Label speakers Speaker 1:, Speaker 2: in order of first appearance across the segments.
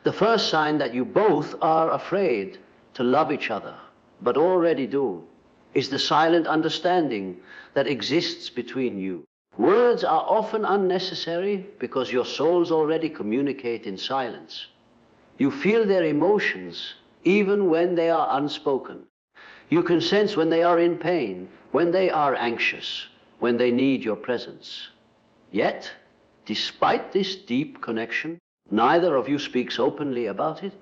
Speaker 1: The first sign that you both are afraid to love each other, but already do, is the silent understanding that exists between you. Words are often unnecessary because your souls already communicate in silence. You feel their emotions even when they are unspoken. You can sense when they are in pain, when they are anxious, when they need your presence. Yet, despite this deep connection, neither of you speaks openly about it.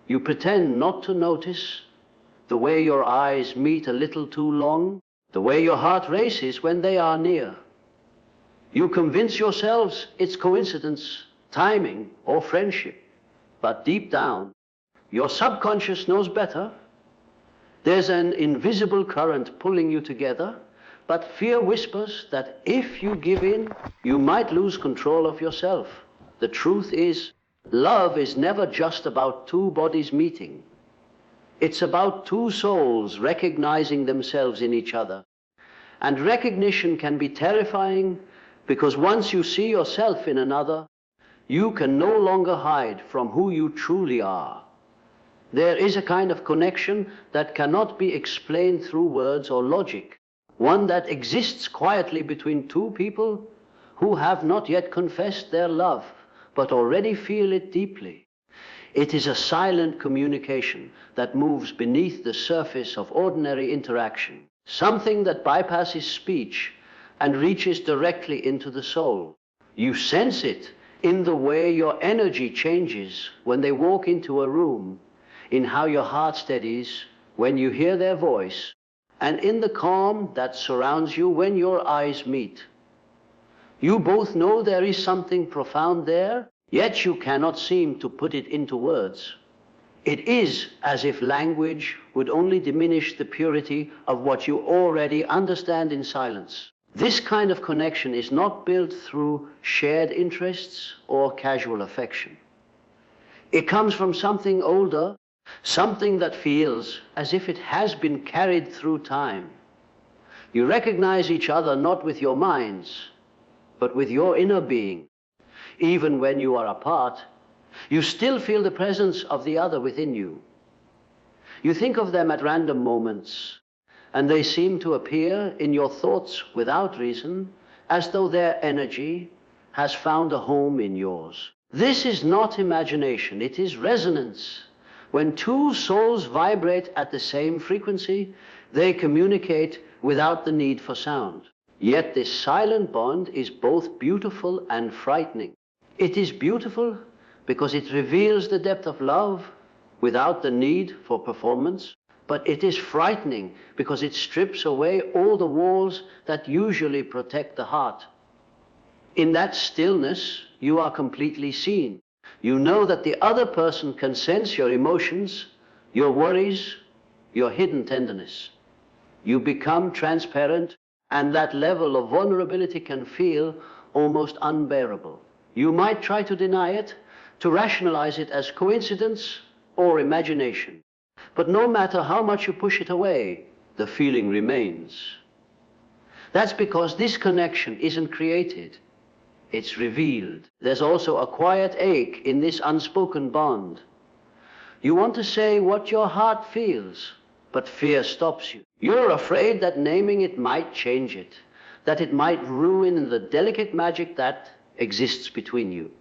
Speaker 1: You pretend not to notice the way your eyes meet a little too long, the way your heart races when they are near. You convince yourselves it's coincidence, timing, or friendship. But deep down, your subconscious knows better. There's an invisible current pulling you together, but fear whispers that if you give in, you might lose control of yourself. The truth is, love is never just about two bodies meeting. It's about two souls recognizing themselves in each other. And recognition can be terrifying because once you see yourself in another, you can no longer hide from who you truly are. There is a kind of connection that cannot be explained through words or logic, one that exists quietly between two people who have not yet confessed their love, but already feel it deeply. It is a silent communication that moves beneath the surface of ordinary interaction, something that bypasses speech and reaches directly into the soul. You sense it in the way your energy changes when they walk into a room, in how your heart steadies when you hear their voice, and in the calm that surrounds you when your eyes meet. You both know there is something profound there, yet you cannot seem to put it into words. It is as if language would only diminish the purity of what you already understand in silence. This kind of connection is not built through shared interests or casual affection. It comes from something older, something that feels as if it has been carried through time. You recognize each other not with your minds, but with your inner being. Even when you are apart, you still feel the presence of the other within you. You think of them at random moments, and they seem to appear in your thoughts without reason, as though their energy has found a home in yours. This is not imagination, it is resonance. When two souls vibrate at the same frequency, they communicate without the need for sound. Yet this silent bond is both beautiful and frightening. It is beautiful because it reveals the depth of love without the need for performance, but it is frightening because it strips away all the walls that usually protect the heart. In that stillness, you are completely seen. You know that the other person can sense your emotions, your worries, your hidden tenderness. You become transparent, and that level of vulnerability can feel almost unbearable. You might try to deny it, to rationalize it as coincidence or imagination. But no matter how much you push it away, the feeling remains. That's because this connection isn't created, it's revealed. There's also a quiet ache in this unspoken bond. You want to say what your heart feels, but fear stops you. You're afraid that naming it might change it, that it might ruin the delicate magic that exists between you.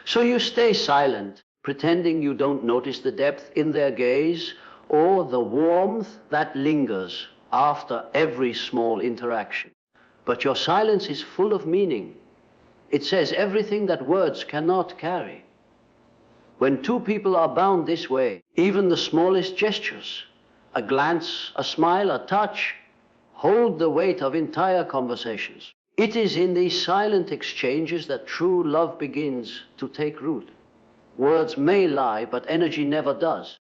Speaker 1: So you stay silent, pretending you don't notice the depth in their gaze or the warmth that lingers after every small interaction. But your silence is full of meaning. It says everything that words cannot carry. When two people are bound this way, even the smallest gestures, a glance, a smile, a touch, hold the weight of entire conversations. It is in these silent exchanges that true love begins to take root. Words may lie, but energy never does.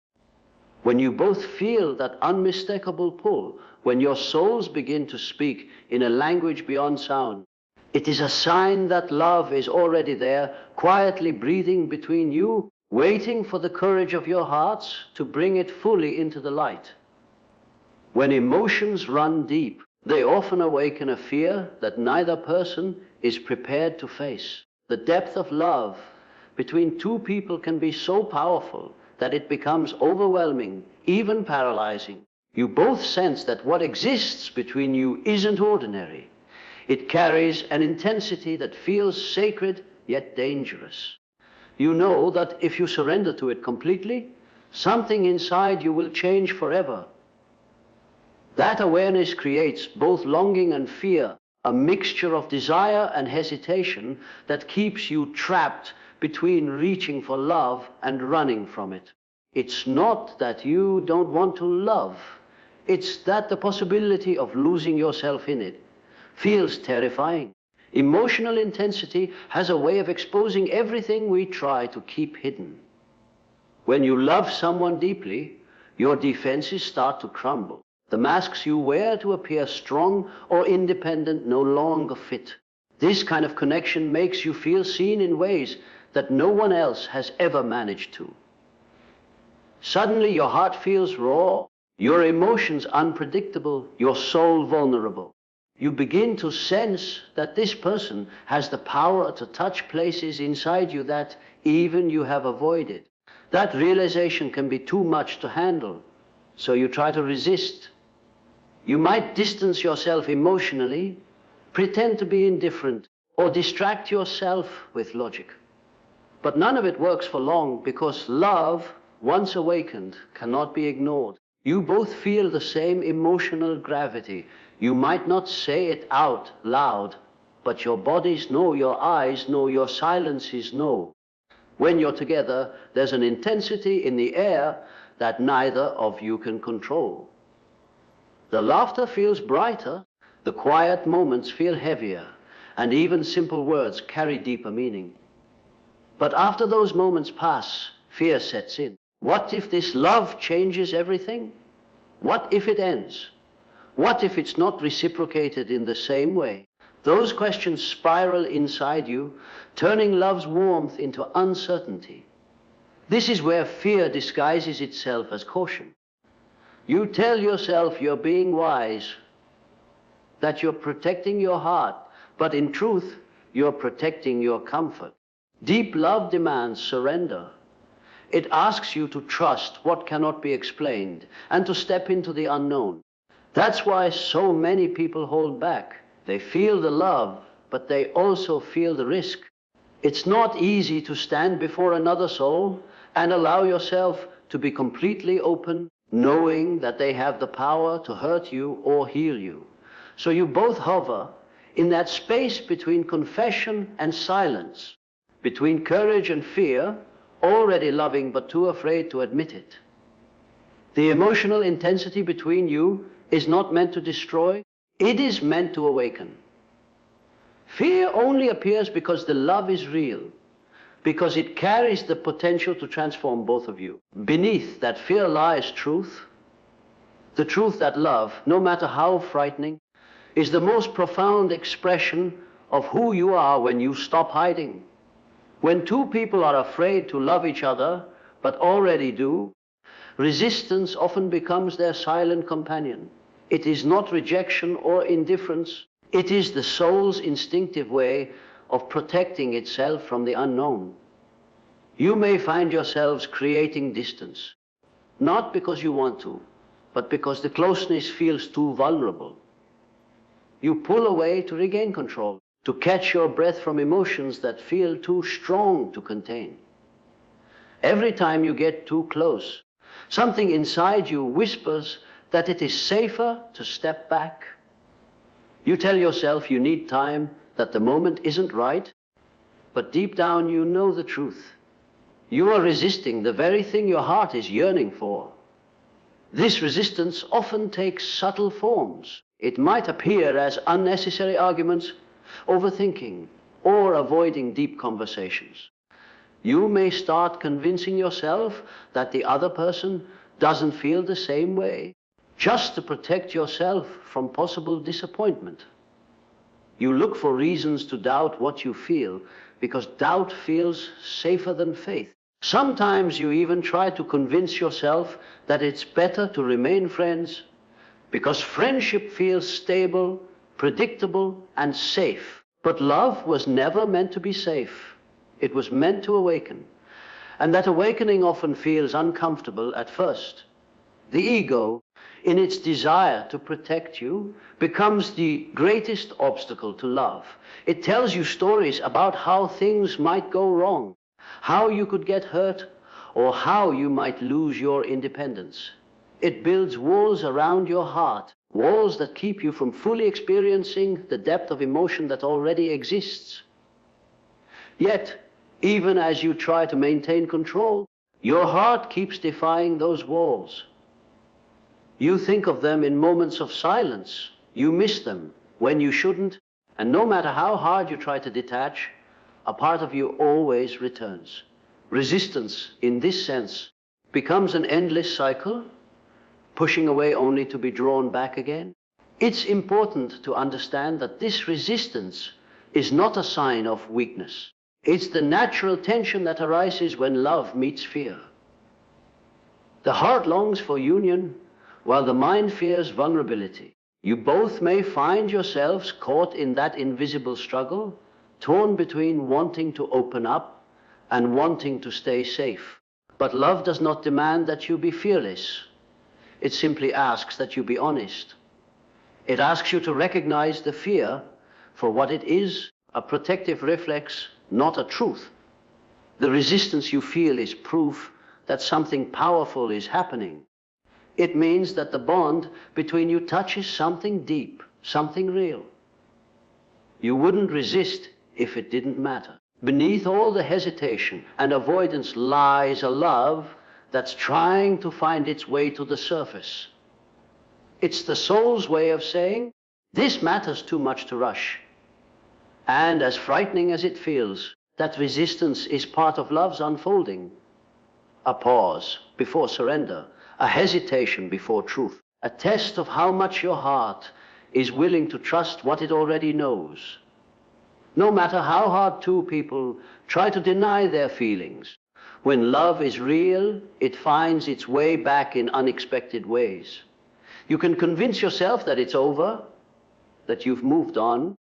Speaker 1: When you both feel that unmistakable pull, when your souls begin to speak in a language beyond sound, it is a sign that love is already there, quietly breathing between you, waiting for the courage of your hearts to bring it fully into the light. When emotions run deep, they often awaken a fear that neither person is prepared to face. The depth of love between two people can be so powerful that it becomes overwhelming, even paralyzing. You both sense that what exists between you isn't ordinary. It carries an intensity that feels sacred yet dangerous. You know that if you surrender to it completely, something inside you will change forever. That awareness creates both longing and fear, a mixture of desire and hesitation that keeps you trapped between reaching for love and running from it. It's not that you don't want to love. It's that the possibility of losing yourself in it feels terrifying. Emotional intensity has a way of exposing everything we try to keep hidden. When you love someone deeply, your defenses start to crumble. The masks you wear to appear strong or independent no longer fit. This kind of connection makes you feel seen in ways that no one else has ever managed to. Suddenly your heart feels raw, your emotions unpredictable, your soul vulnerable. You begin to sense that this person has the power to touch places inside you that even you have avoided. That realization can be too much to handle, so you try to resist. You might distance yourself emotionally, pretend to be indifferent, or distract yourself with logic. But none of it works for long, because love, once awakened, cannot be ignored. You both feel the same emotional gravity. You might not say it out loud, but your bodies know, your eyes know, your silences know. When you're together, there's an intensity in the air that neither of you can control. The laughter feels brighter, the quiet moments feel heavier, and even simple words carry deeper meaning. But after those moments pass, fear sets in. What if this love changes everything? What if it ends? What if it's not reciprocated in the same way? Those questions spiral inside you, turning love's warmth into uncertainty. This is where fear disguises itself as caution. You tell yourself you're being wise, that you're protecting your heart, but in truth, you're protecting your comfort. Deep love demands surrender. It asks you to trust what cannot be explained and to step into the unknown. That's why so many people hold back. They feel the love, but they also feel the risk. It's not easy to stand before another soul and allow yourself to be completely open, knowing that they have the power to hurt you or heal you. So you both hover in that space between confession and silence, between courage and fear, already loving but too afraid to admit it. The emotional intensity between you is not meant to destroy, it is meant to awaken. Fear only appears because the love is real, because it carries the potential to transform both of you. Beneath that fear lies truth, the truth that love, no matter how frightening, is the most profound expression of who you are when you stop hiding. When two people are afraid to love each other, but already do, resistance often becomes their silent companion. It is not rejection or indifference. It is the soul's instinctive way of protecting itself from the unknown. You may find yourselves creating distance, not because you want to, but because the closeness feels too vulnerable. You pull away to regain control, to catch your breath from emotions that feel too strong to contain. Every time you get too close, something inside you whispers that it is safer to step back. You tell yourself you need time, that the moment isn't right, but deep down you know the truth. You are resisting the very thing your heart is yearning for. This resistance often takes subtle forms. It might appear as unnecessary arguments, overthinking, or avoiding deep conversations. You may start convincing yourself that the other person doesn't feel the same way, just to protect yourself from possible disappointment. You look for reasons to doubt what you feel, because doubt feels safer than faith. Sometimes you even try to convince yourself that it's better to remain friends, because friendship feels stable, predictable, and safe. But love was never meant to be safe. It was meant to awaken. And that awakening often feels uncomfortable at first. The ego, in its desire to protect you, becomes the greatest obstacle to love. It tells you stories about how things might go wrong, how you could get hurt, or how you might lose your independence. It builds walls around your heart, walls that keep you from fully experiencing the depth of emotion that already exists. Yet, even as you try to maintain control, your heart keeps defying those walls. You think of them in moments of silence. You miss them when you shouldn't, and no matter how hard you try to detach, a part of you always returns. Resistance, in this sense, becomes an endless cycle, pushing away only to be drawn back again. It's important to understand that this resistance is not a sign of weakness. It's the natural tension that arises when love meets fear. The heart longs for union, while the mind fears vulnerability. You both may find yourselves caught in that invisible struggle, torn between wanting to open up and wanting to stay safe. But love does not demand that you be fearless. It simply asks that you be honest. It asks you to recognize the fear for what it is, a protective reflex, not a truth. The resistance you feel is proof that something powerful is happening. It means that the bond between you touches something deep, something real. You wouldn't resist if it didn't matter. Beneath all the hesitation and avoidance lies a love that's trying to find its way to the surface. It's the soul's way of saying, this matters too much to rush. And as frightening as it feels, that resistance is part of love's unfolding. A pause before surrender, a hesitation before truth, a test of how much your heart is willing to trust what it already knows. No matter how hard two people try to deny their feelings, when love is real, it finds its way back in unexpected ways. You can convince yourself that it's over, that you've moved on,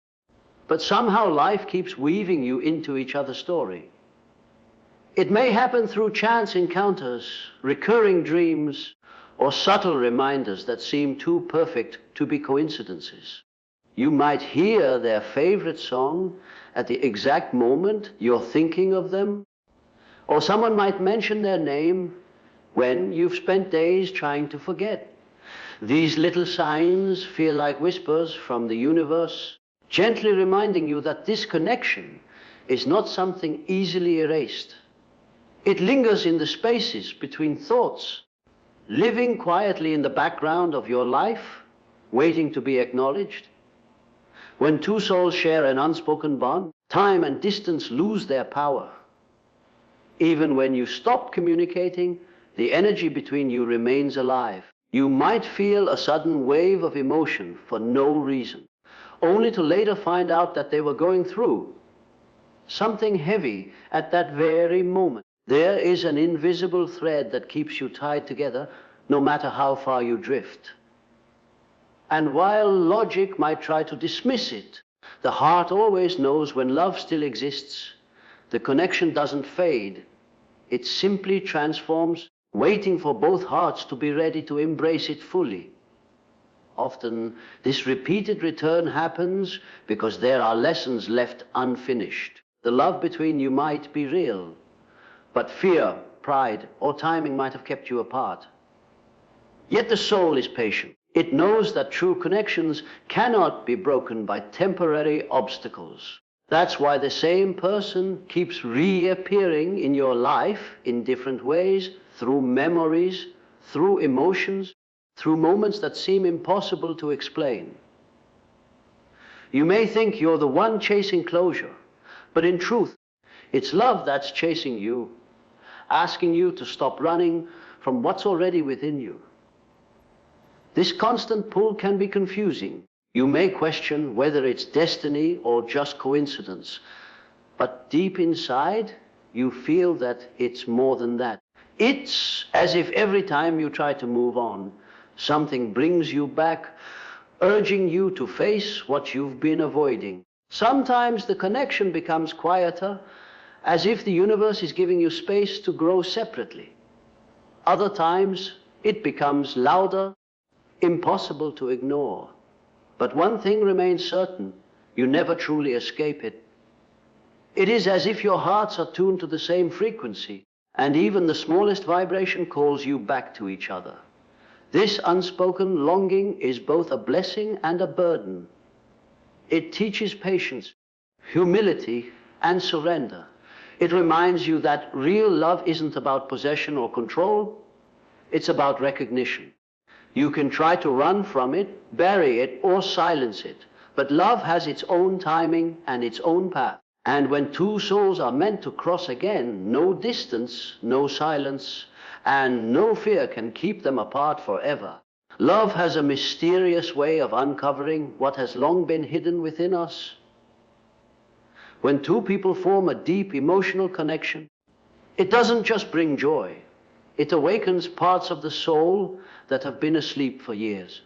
Speaker 1: but somehow life keeps weaving you into each other's story. It may happen through chance encounters, recurring dreams, or subtle reminders that seem too perfect to be coincidences. You might hear their favorite song at the exact moment you're thinking of them, or someone might mention their name when you've spent days trying to forget. These little signs feel like whispers from the universe, gently reminding you that this connection is not something easily erased. It lingers in the spaces between thoughts, living quietly in the background of your life, waiting to be acknowledged. When two souls share an unspoken bond, time and distance lose their power. Even when you stop communicating, the energy between you remains alive. You might feel a sudden wave of emotion for no reason, only to later find out that they were going through something heavy at that very moment. There is an invisible thread that keeps you tied together, no matter how far you drift. And while logic might try to dismiss it, the heart always knows when love still exists, the connection doesn't fade. It simply transforms, waiting for both hearts to be ready to embrace it fully. Often, this repeated return happens because there are lessons left unfinished. The love between you might be real, but fear, pride, or timing might have kept you apart. Yet the soul is patient. It knows that true connections cannot be broken by temporary obstacles. That's why the same person keeps reappearing in your life in different ways, through memories, through emotions, through moments that seem impossible to explain. You may think you're the one chasing closure, but in truth, it's love that's chasing you, asking you to stop running from what's already within you. This constant pull can be confusing. You may question whether it's destiny or just coincidence, but deep inside, you feel that it's more than that. It's as if every time you try to move on, something brings you back, urging you to face what you've been avoiding. Sometimes the connection becomes quieter, as if the universe is giving you space to grow separately. Other times, it becomes louder, impossible to ignore. But one thing remains certain: you never truly escape it. It is as if your hearts are tuned to the same frequency, and even the smallest vibration calls you back to each other. This unspoken longing is both a blessing and a burden. It teaches patience, humility, and surrender. It reminds you that real love isn't about possession or control, it's about recognition. You can try to run from it, bury it, or silence it, but love has its own timing and its own path. And when two souls are meant to cross again, no distance, no silence, and no fear can keep them apart forever. Love has a mysterious way of uncovering what has long been hidden within us. When two people form a deep emotional connection, it doesn't just bring joy. It awakens parts of the soul that have been asleep for years.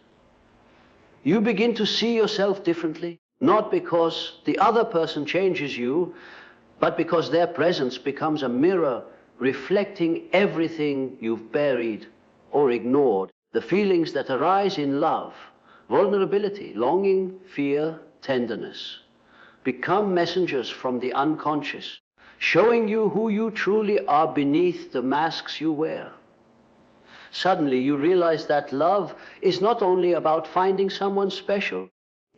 Speaker 1: You begin to see yourself differently, not because the other person changes you, but because their presence becomes a mirror reflecting everything you've buried or ignored. The feelings that arise in love, vulnerability, longing, fear, tenderness, become messengers from the unconscious, showing you who you truly are beneath the masks you wear. Suddenly you realize that love is not only about finding someone special,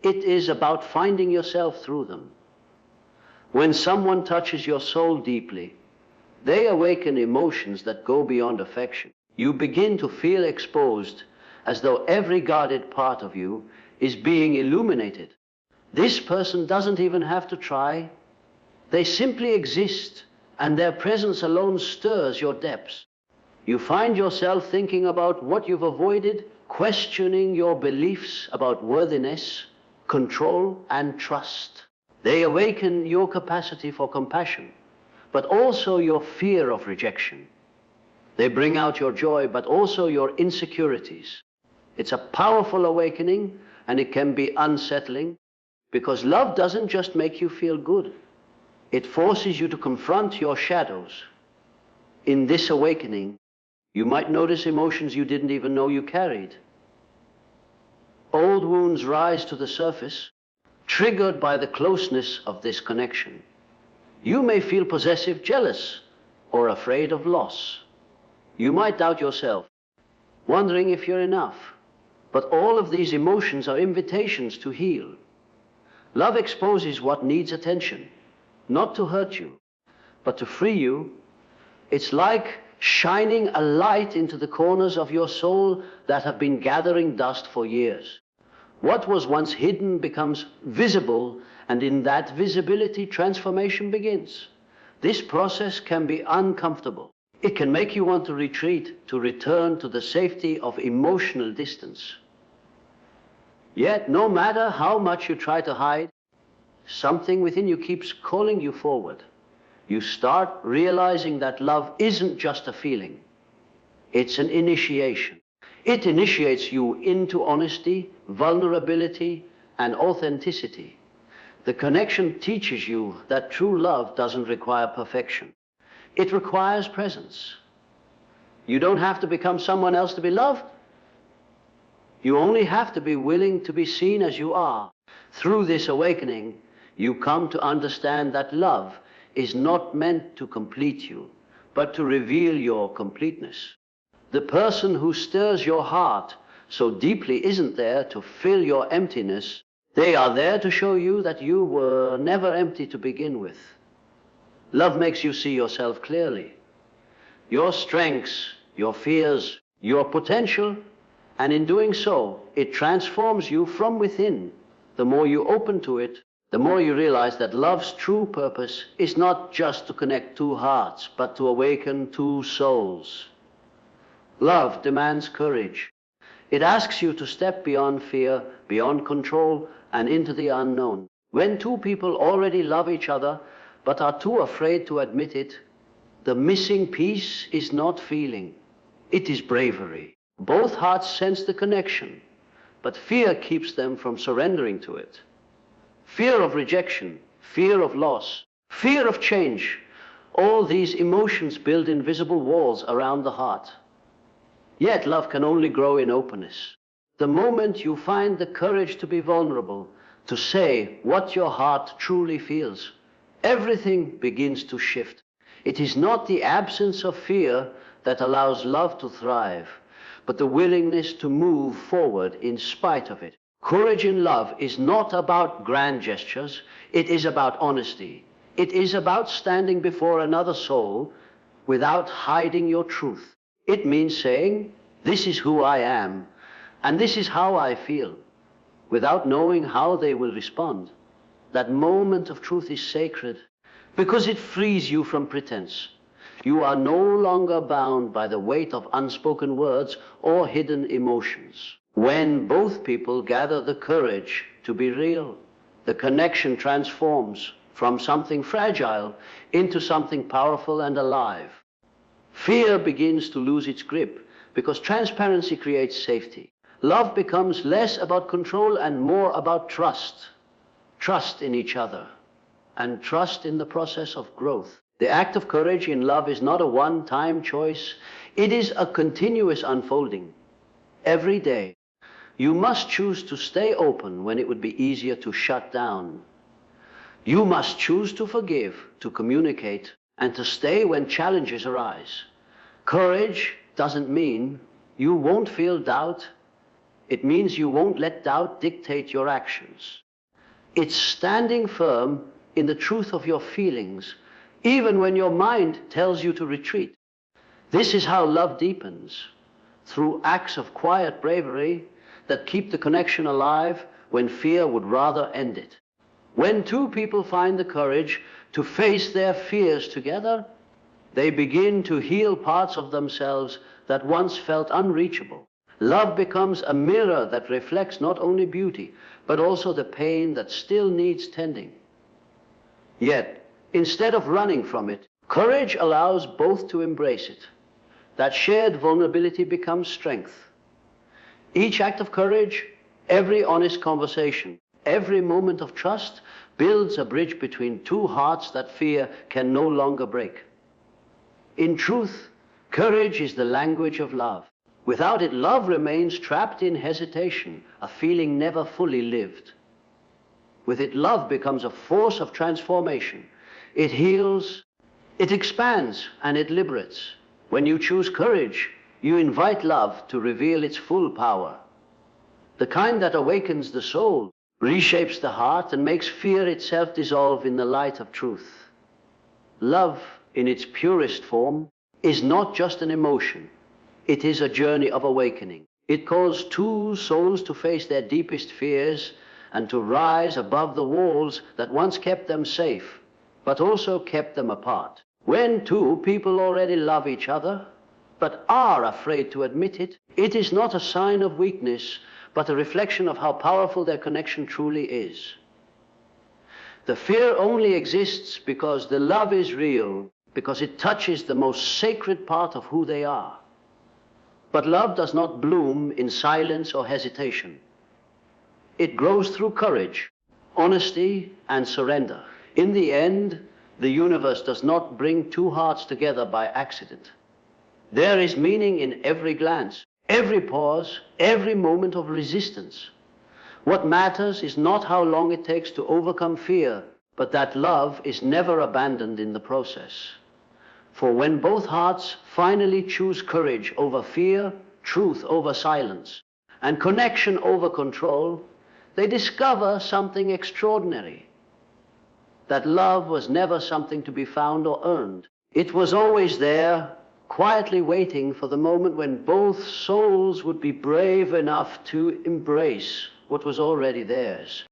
Speaker 1: it is about finding yourself through them. When someone touches your soul deeply, they awaken emotions that go beyond affection. You begin to feel exposed, as though every guarded part of you is being illuminated. This person doesn't even have to try. They simply exist, and their presence alone stirs your depths. You find yourself thinking about what you've avoided, questioning your beliefs about worthiness, control, and trust. They awaken your capacity for compassion, but also your fear of rejection. They bring out your joy, but also your insecurities. It's a powerful awakening, and it can be unsettling, because love doesn't just make you feel good. It forces you to confront your shadows. In this awakening, you might notice emotions you didn't even know you carried. Old wounds rise to the surface, triggered by the closeness of this connection. You may feel possessive, jealous, or afraid of loss. You might doubt yourself, wondering if you're enough. But all of these emotions are invitations to heal. Love exposes what needs attention, not to hurt you, but to free you. It's like shining a light into the corners of your soul that have been gathering dust for years. What was once hidden becomes visible, and in that visibility, transformation begins. This process can be uncomfortable. It can make you want to retreat, to return to the safety of emotional distance. Yet, no matter how much you try to hide, something within you keeps calling you forward. You start realizing that love isn't just a feeling. It's an initiation. It initiates you into honesty, vulnerability, and authenticity. The connection teaches you that true love doesn't require perfection. It requires presence. You don't have to become someone else to be loved. You only have to be willing to be seen as you are. Through this awakening, you come to understand that love is not meant to complete you, but to reveal your completeness. The person who stirs your heart so deeply isn't there to fill your emptiness. They are there to show you that you were never empty to begin with. Love makes you see yourself clearly, your strengths, your fears, your potential, and in doing so, it transforms you from within. The more you open to it, the more you realize that love's true purpose is not just to connect two hearts, but to awaken two souls. Love demands courage. It asks you to step beyond fear, beyond control, and into the unknown. When two people already love each other, but are too afraid to admit it, the missing piece is not feeling. It is bravery. Both hearts sense the connection, but fear keeps them from surrendering to it. Fear of rejection, fear of loss, fear of change All these emotions build invisible walls around the heart. Yet love can only grow in openness. The moment you find the courage to be vulnerable, to say what your heart truly feels, everything begins to shift. It is not the absence of fear that allows love to thrive, but the willingness to move forward in spite of it. Courage in love is not about grand gestures, it is about honesty. It is about standing before another soul without hiding your truth. It means saying, this is who I am, and this is how I feel, without knowing how they will respond. That moment of truth is sacred because it frees you from pretense. You are no longer bound by the weight of unspoken words or hidden emotions. When both people gather the courage to be real, the connection transforms from something fragile into something powerful and alive. Fear begins to lose its grip because transparency creates safety. Love becomes less about control and more about trust. Trust in each other and trust in the process of growth. The act of courage in love is not a one-time choice. It is a continuous unfolding. Every day, you must choose to stay open when it would be easier to shut down. You must choose to forgive, to communicate, and to stay when challenges arise. Courage doesn't mean you won't feel doubt. It means you won't let doubt dictate your actions. It's standing firm in the truth of your feelings, even when your mind tells you to retreat. This is how love deepens, through acts of quiet bravery that keep the connection alive when fear would rather end it. When two people find the courage to face their fears together, they begin to heal parts of themselves that once felt unreachable. Love becomes a mirror that reflects not only beauty, but also the pain that still needs tending. Yet, instead of running from it, courage allows both to embrace it. That shared vulnerability becomes strength. Each act of courage, every honest conversation, every moment of trust builds a bridge between two hearts that fear can no longer break. In truth, courage is the language of love. Without it, love remains trapped in hesitation, a feeling never fully lived. With it, love becomes a force of transformation. It heals, it expands, and it liberates. When you choose courage, you invite love to reveal its full power. The kind that awakens the soul, reshapes the heart, and makes fear itself dissolve in the light of truth. Love, in its purest form, is not just an emotion. It is a journey of awakening. It calls two souls to face their deepest fears and to rise above the walls that once kept them safe, but also kept them apart. When two people already love each other, but are afraid to admit it, it is not a sign of weakness, but a reflection of how powerful their connection truly is. The fear only exists because the love is real, because it touches the most sacred part of who they are. But love does not bloom in silence or hesitation. It grows through courage, honesty, and surrender. In the end, the universe does not bring two hearts together by accident. There is meaning in every glance, every pause, every moment of resistance. What matters is not how long it takes to overcome fear, but that love is never abandoned in the process. For when both hearts finally choose courage over fear, truth over silence, and connection over control, they discover something extraordinary. That love was never something to be found or earned. It was always there, quietly waiting for the moment when both souls would be brave enough to embrace what was already theirs.